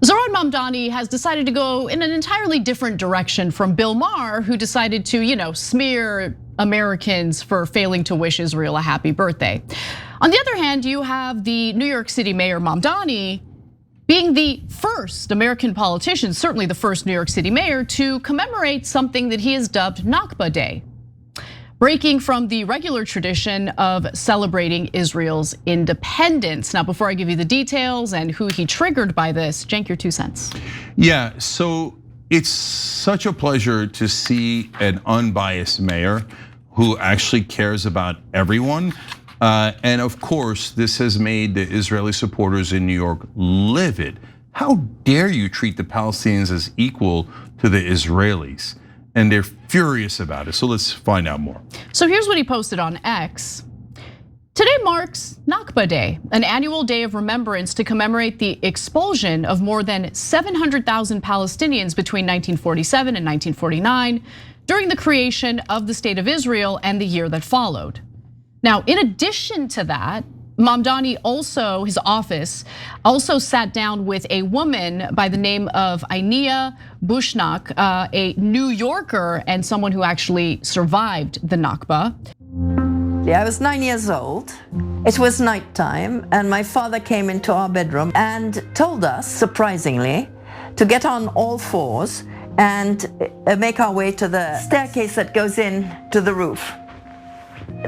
Zohran Mamdani has decided to go in an entirely different direction from Bill Maher, who decided to, smear Americans for failing to wish Israel a happy birthday. On the other hand, you have the New York City Mayor Mamdani being the first American politician, certainly the first New York City mayor, to commemorate something that he has dubbed Nakba Day, breaking from the regular tradition of celebrating Israel's independence. Now, before I give you the details and who he triggered by this, Cenk, your 2 cents. Yeah, so it's such a pleasure to see an unbiased mayor who actually cares about everyone. And of course, this has made the Israeli supporters in New York livid. How dare you treat the Palestinians as equal to the Israelis? And they're furious about it. So let's find out more. So here's what he posted on X. Today marks Nakba Day, an annual day of remembrance to commemorate the expulsion of more than 700,000 Palestinians between 1947 and 1949 during the creation of the State of Israel and the year that followed. Now, in addition to that, Mamdani his office also sat down with a woman by the name of Ania Bushnak, a New Yorker and someone who actually survived the Nakba. I was 9 years old. It was nighttime, and my father came into our bedroom and told us, surprisingly, to get on all fours and make our way to the staircase that goes in to the roof.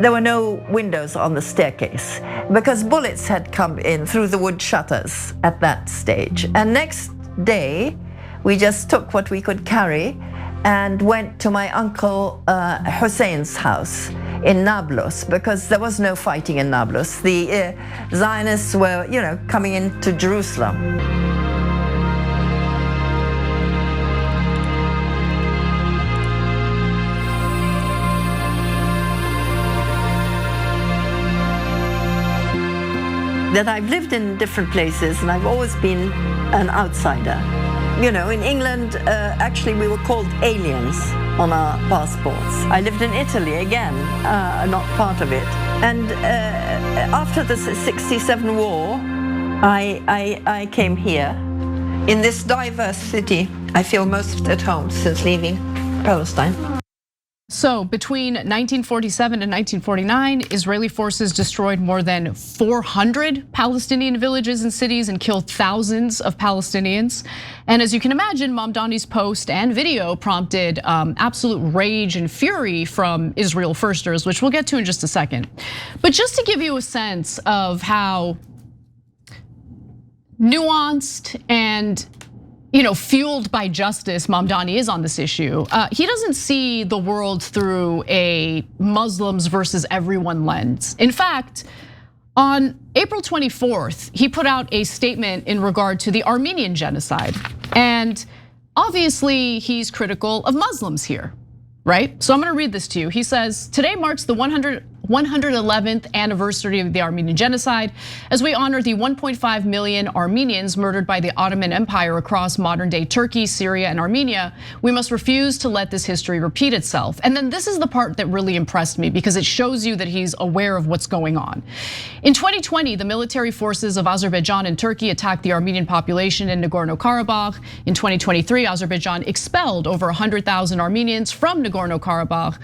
There were no windows on the staircase because bullets had come in through the wood shutters at that stage. And next day, we just took what we could carry and went to my uncle Hussein's house in Nablus, because there was no fighting in Nablus. The Zionists were, coming into Jerusalem. That I've lived in different places and I've always been an outsider. In England, actually we were called aliens on our passports. I lived in Italy, again, not part of it. And after the '67 war, I came here. In this diverse city, I feel most at home since leaving Palestine. So between 1947 and 1949, Israeli forces destroyed more than 400 Palestinian villages and cities and killed thousands of Palestinians. And as you can imagine, Mamdani's post and video prompted absolute rage and fury from Israel firsters, which we'll get to in just a second. But just to give you a sense of how nuanced and fueled by justice Mamdani is on this issue. He doesn't see the world through a Muslims versus everyone lens. In fact, on April 24th, he put out a statement in regard to the Armenian genocide. And obviously he's critical of Muslims here, right? So I'm gonna read this to you. He says, today marks the 111th anniversary of the Armenian genocide as we honor the 1.5 million Armenians murdered by the Ottoman Empire across modern day Turkey, Syria, and Armenia. We must refuse to let this history repeat itself. And then this is the part that really impressed me because it shows you that he's aware of what's going on. In 2020, the military forces of Azerbaijan and Turkey attacked the Armenian population in Nagorno-Karabakh. In 2023, Azerbaijan expelled over 100,000 Armenians from Nagorno-Karabakh,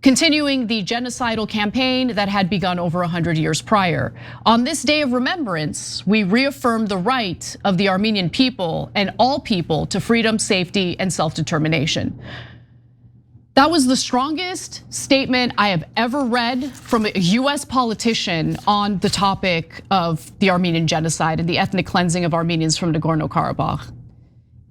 continuing the genocidal campaign that had begun over 100 years prior. On this day of remembrance, we reaffirm the right of the Armenian people and all people to freedom, safety, and self-determination. That was the strongest statement I have ever read from a US politician on the topic of the Armenian genocide and the ethnic cleansing of Armenians from Nagorno-Karabakh.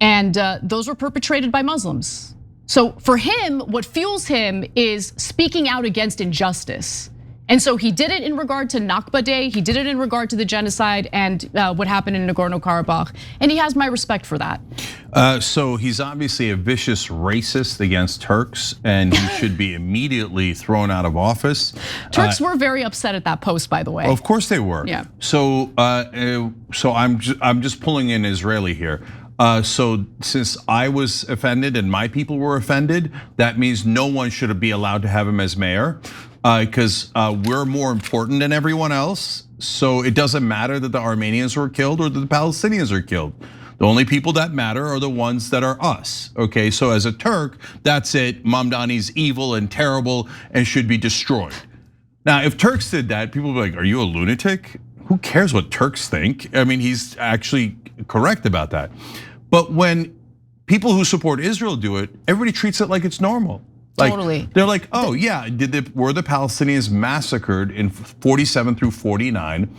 And those were perpetrated by Muslims. So for him, what fuels him is speaking out against injustice. And so he did it in regard to Nakba Day, he did it in regard to the genocide and what happened in Nagorno-Karabakh, and he has my respect for that. So he's obviously a vicious racist against Turks, and he should be immediately thrown out of office. Turks were very upset at that post, by the way. Of course they were. Yeah. So I'm just pulling in Israeli here. So since I was offended and my people were offended, that means no one should be allowed to have him as mayor, because we're more important than everyone else. So it doesn't matter that the Armenians were killed or that the Palestinians are killed. The only people that matter are the ones that are us, okay? So as a Turk, that's it. Mamdani's evil and terrible and should be destroyed. Now, if Turks did that, people would be like, are you a lunatic? Who cares what Turks think? I mean, he's actually correct about that. But when people who support Israel do it, everybody treats it like it's normal. Like, totally. They're like, oh yeah, were the Palestinians massacred in 47 through 49?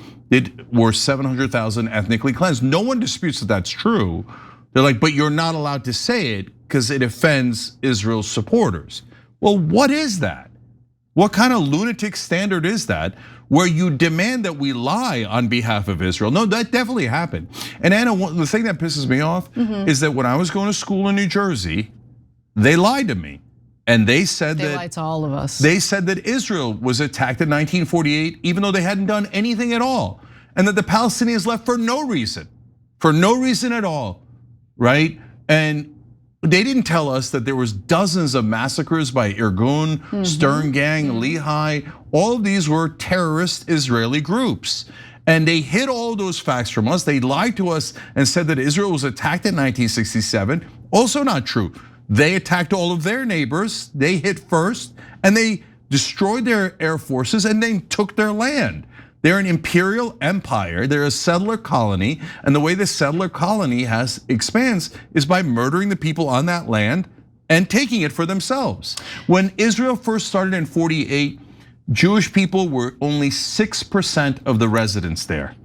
Were 700,000 ethnically cleansed? No one disputes that that's true. They're like, but you're not allowed to say it because it offends Israel's supporters. Well, what is that? What kind of lunatic standard is that where you demand that we lie on behalf of Israel? No, that definitely happened. And Anna, the thing that pisses me off is that when I was going to school in New Jersey, they lied to me. And they said they lied to all of us. They said that Israel was attacked in 1948, even though they hadn't done anything at all. And that the Palestinians left for no reason at all, right? And they didn't tell us that there was dozens of massacres by Irgun, Stern Gang, Lehigh. All of these were terrorist Israeli groups. And they hid all of those facts from us. They lied to us and said that Israel was attacked in 1967. Also not true. They attacked all of their neighbors, they hit first, and they destroyed their air forces and then took their land. They're an imperial empire, they're a settler colony, and the way the settler colony expands is by murdering the people on that land and taking it for themselves. When Israel first started in 48, Jewish people were only 6% of the residents there.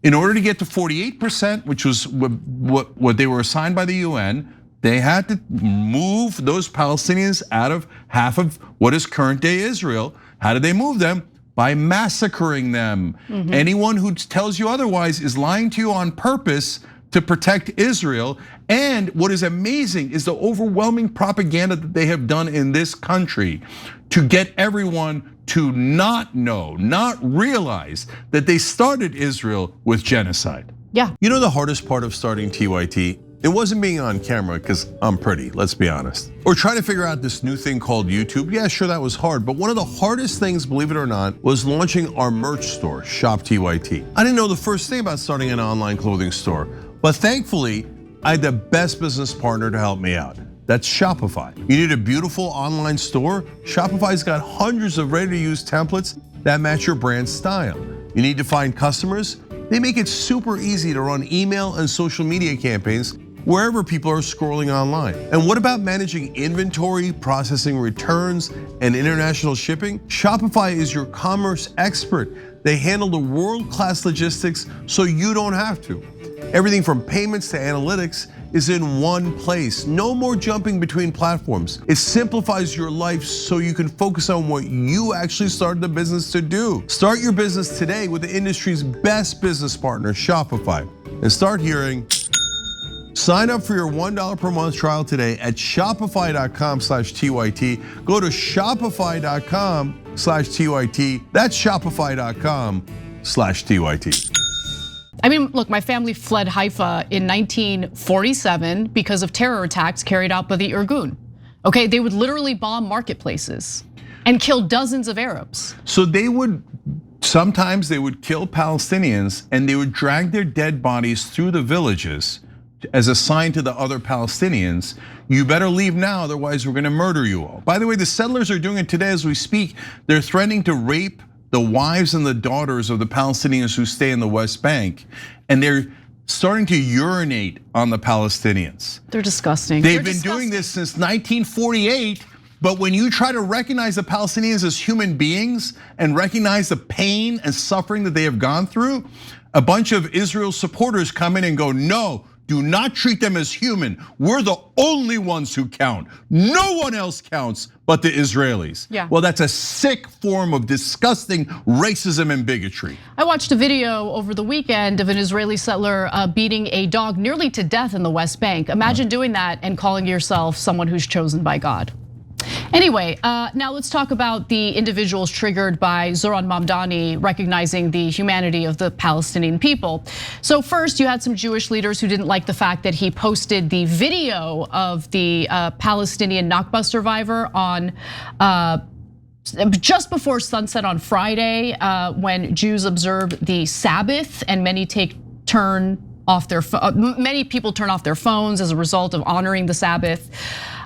In order to get to 48%, which was what they were assigned by the UN, they had to move those Palestinians out of half of what is current day Israel. How did they move them? By massacring them. Anyone who tells you otherwise is lying to you on purpose to protect Israel. And what is amazing is the overwhelming propaganda that they have done in this country to get everyone to not know, not realize that they started Israel with genocide. Yeah. You know the hardest part of starting TYT? It wasn't being on camera, because I'm pretty, let's be honest. Or trying to figure out this new thing called YouTube. Yeah, sure, that was hard. But one of the hardest things, believe it or not, was launching our merch store, Shop TYT. I didn't know the first thing about starting an online clothing store. But thankfully, I had the best business partner to help me out. That's Shopify. You need a beautiful online store? Shopify's got hundreds of ready-to-use templates that match your brand style. You need to find customers? They make it super easy to run email and social media campaigns wherever people are scrolling online. And what about managing inventory, processing returns, and international shipping? Shopify is your commerce expert. They handle the world-class logistics so you don't have to. Everything from payments to analytics is in one place. No more jumping between platforms. It simplifies your life so you can focus on what you actually started the business to do. Start your business today with the industry's best business partner, Shopify. And start hearing. Sign up for your $1 per month trial today at shopify.com/TYT. Go to shopify.com/TYT. That's shopify.com/TYT. I mean, look, my family fled Haifa in 1947 because of terror attacks carried out by the Irgun. Okay, they would literally bomb marketplaces and kill dozens of Arabs. So sometimes they would kill Palestinians and they would drag their dead bodies through the villages as a sign to the other Palestinians, you better leave now, otherwise we're gonna murder you all. By the way, the settlers are doing it today as we speak. They're threatening to rape the wives and the daughters of the Palestinians who stay in the West Bank, and they're starting to urinate on the Palestinians. They're disgusting. They've been doing this since 1948, but when you try to recognize the Palestinians as human beings and recognize the pain and suffering that they have gone through, a bunch of Israel supporters come in and go, no, do not treat them as human. We're the only ones who count. No one else counts but the Israelis. Yeah. Well, that's a sick form of disgusting racism and bigotry. I watched a video over the weekend of an Israeli settler beating a dog nearly to death in the West Bank. Imagine doing that and calling yourself someone who's chosen by God. Anyway, now let's talk about the individuals triggered by Zohran Mamdani recognizing the humanity of the Palestinian people. So first, you had some Jewish leaders who didn't like the fact that he posted the video of the Palestinian Nakba survivor on just before sunset on Friday, when Jews observe the Sabbath and many take turn off their many people turn off their phones as a result of honoring the Sabbath.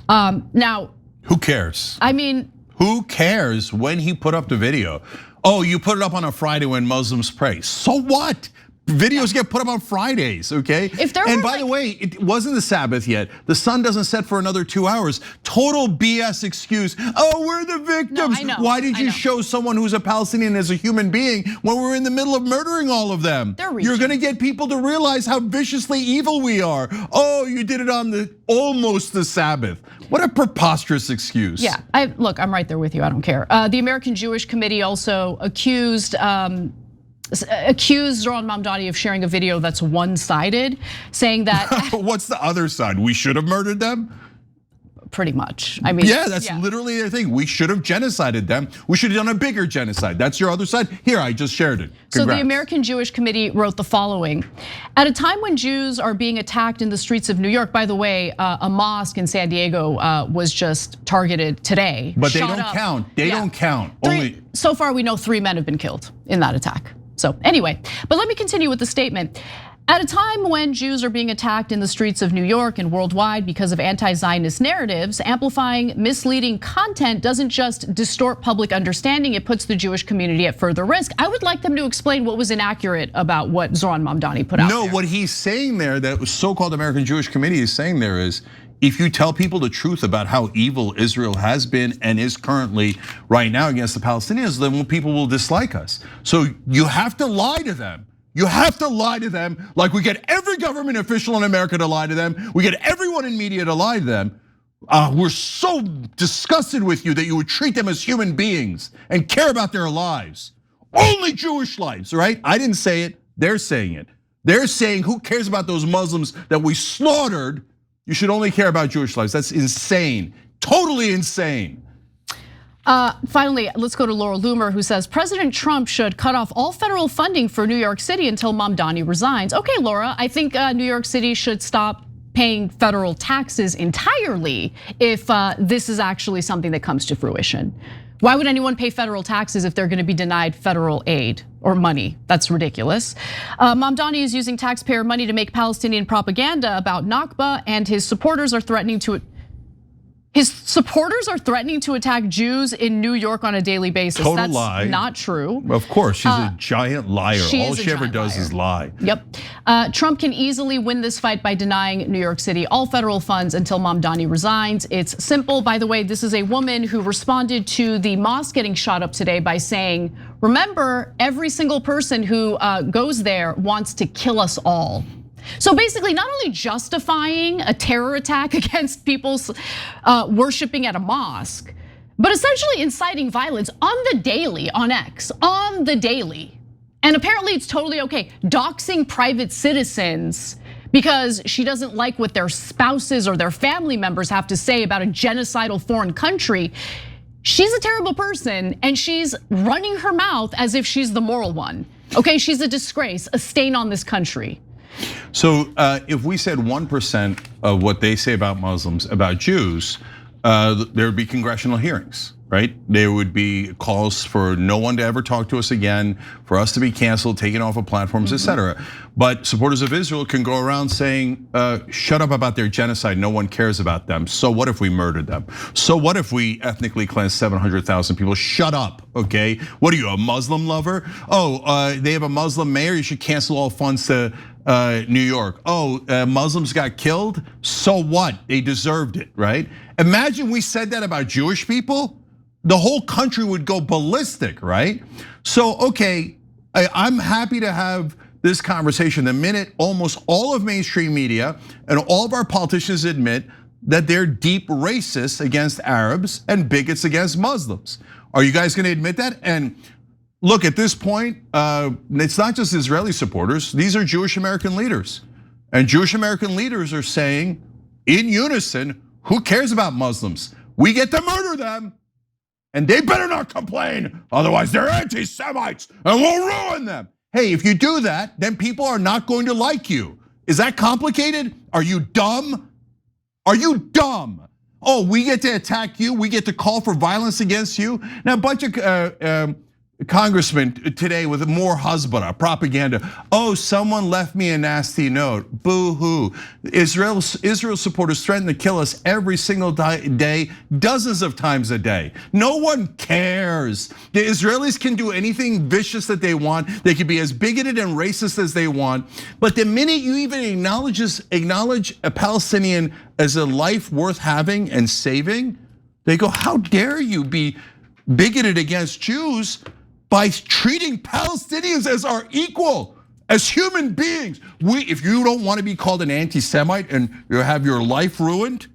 Now, who cares? I mean, who cares when he put up the video? Oh, you put it up on a Friday when Muslims pray. So what? Videos get put up on Fridays, okay? And by the way, it wasn't the Sabbath yet. The sun doesn't set for another 2 hours. Total BS excuse. Oh, we're the victims. No, I know, Why did you show someone who's a Palestinian as a human being when we're in the middle of murdering all of them? You're gonna get people to realize how viciously evil we are. Oh, you did it on almost the Sabbath. What a preposterous excuse. Yeah, look, I'm right there with you, I don't care. The American Jewish Committee also accused Zohran Mamdani of sharing a video that's one-sided, saying that. What's the other side? We should have murdered them? Pretty much, I mean. Yeah, that's literally their thing. We should have genocided them. We should have done a bigger genocide. That's your other side? Here, I just shared it. Congrats. So the American Jewish Committee wrote the following. At a time when Jews are being attacked in the streets of New York, by the way, a mosque in San Diego was just targeted today. But they don't count, they don't count. So far we know 3 men have been killed in that attack. So anyway, but let me continue with the statement. At a time when Jews are being attacked in the streets of New York and worldwide because of anti-Zionist narratives, amplifying misleading content doesn't just distort public understanding, it puts the Jewish community at further risk. I would like them to explain what was inaccurate about what Zohran Mamdani put out there. No, what he's saying there, that so-called American Jewish Committee is saying there is, if you tell people the truth about how evil Israel has been and is currently right now against the Palestinians, then people will dislike us. So you have to lie to them. You have to lie to them like we get every government official in America to lie to them. We get everyone in media to lie to them. We're so disgusted with you that you would treat them as human beings and care about their lives. Only Jewish lives, right? I didn't say it, they're saying it. They're saying, who cares about those Muslims that we slaughtered? You should only care about Jewish lives. That's insane, totally insane. Finally, let's go to Laura Loomer, who says President Trump should cut off all federal funding for New York City until Mamdani resigns. Okay, Laura, I think New York City should stop paying federal taxes entirely if this is actually something that comes to fruition. Why would anyone pay federal taxes if they're gonna be denied federal aid or money? That's ridiculous. Mamdani is using taxpayer money to make Palestinian propaganda about Nakba, and his supporters are threatening to attack Jews in New York on a daily basis. Total That's lie. Not true. Of course, she's a giant liar. All she ever does is lie. Yep. Trump can easily win this fight by denying New York City all federal funds until Mamdani resigns. It's simple. By the way, this is a woman who responded to the mosque getting shot up today by saying, remember, every single person who goes there wants to kill us all. So basically, not only justifying a terror attack against people worshiping at a mosque, but essentially inciting violence on the daily on X, on the daily. And apparently it's totally okay. Doxing private citizens because she doesn't like what their spouses or their family members have to say about a genocidal foreign country. She's a terrible person and she's running her mouth as if she's the moral one. Okay, she's a disgrace, a stain on this country. So if we said 1% of what they say about Muslims, about Jews, there would be congressional hearings, right? There would be calls for no one to ever talk to us again, for us to be canceled, taken off of platforms, etc. But supporters of Israel can go around saying, shut up about their genocide, no one cares about them. So what if we murdered them? So what if we ethnically cleansed 700,000 people? Shut up, okay? What are you, a Muslim lover? Oh, they have a Muslim mayor, you should cancel all funds to New York. Oh, Muslims got killed? So what? They deserved it, right? Imagine we said that about Jewish people. The whole country would go ballistic, right? So, okay, I'm happy to have this conversation the minute almost all of mainstream media and all of our politicians admit that they're deep racists against Arabs and bigots against Muslims. Are you guys gonna admit that? And look, at this point, it's not just Israeli supporters, these are Jewish American leaders. And Jewish American leaders are saying in unison, who cares about Muslims? We get to murder them. And they better not complain, otherwise they're anti-Semites and we'll ruin them. Hey, if you do that, then people are not going to like you. Is that complicated? Are you dumb? Are you dumb? Oh, we get to attack you, we get to call for violence against you. Now, a bunch of congressman today with more husband propaganda. Oh, someone left me a nasty note. Boo hoo. Israel supporters threaten to kill us every single day, dozens of times a day. No one cares. The Israelis can do anything vicious that they want. They can be as bigoted and racist as they want. But the minute you even acknowledge a Palestinian as a life worth having and saving, they go, how dare you be bigoted against Jews by treating Palestinians as our equal, as human beings. If you don't want to be called an anti-Semite and you have your life ruined,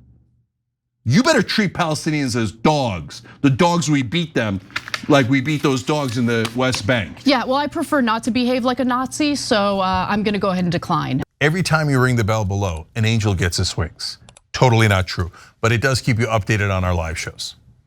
you better treat Palestinians as dogs. The dogs, we beat them like we beat those dogs in the West Bank. Yeah, well, I prefer not to behave like a Nazi, so I'm gonna go ahead and decline. Every time you ring the bell below, an angel gets his wings. Totally not true, but it does keep you updated on our live shows.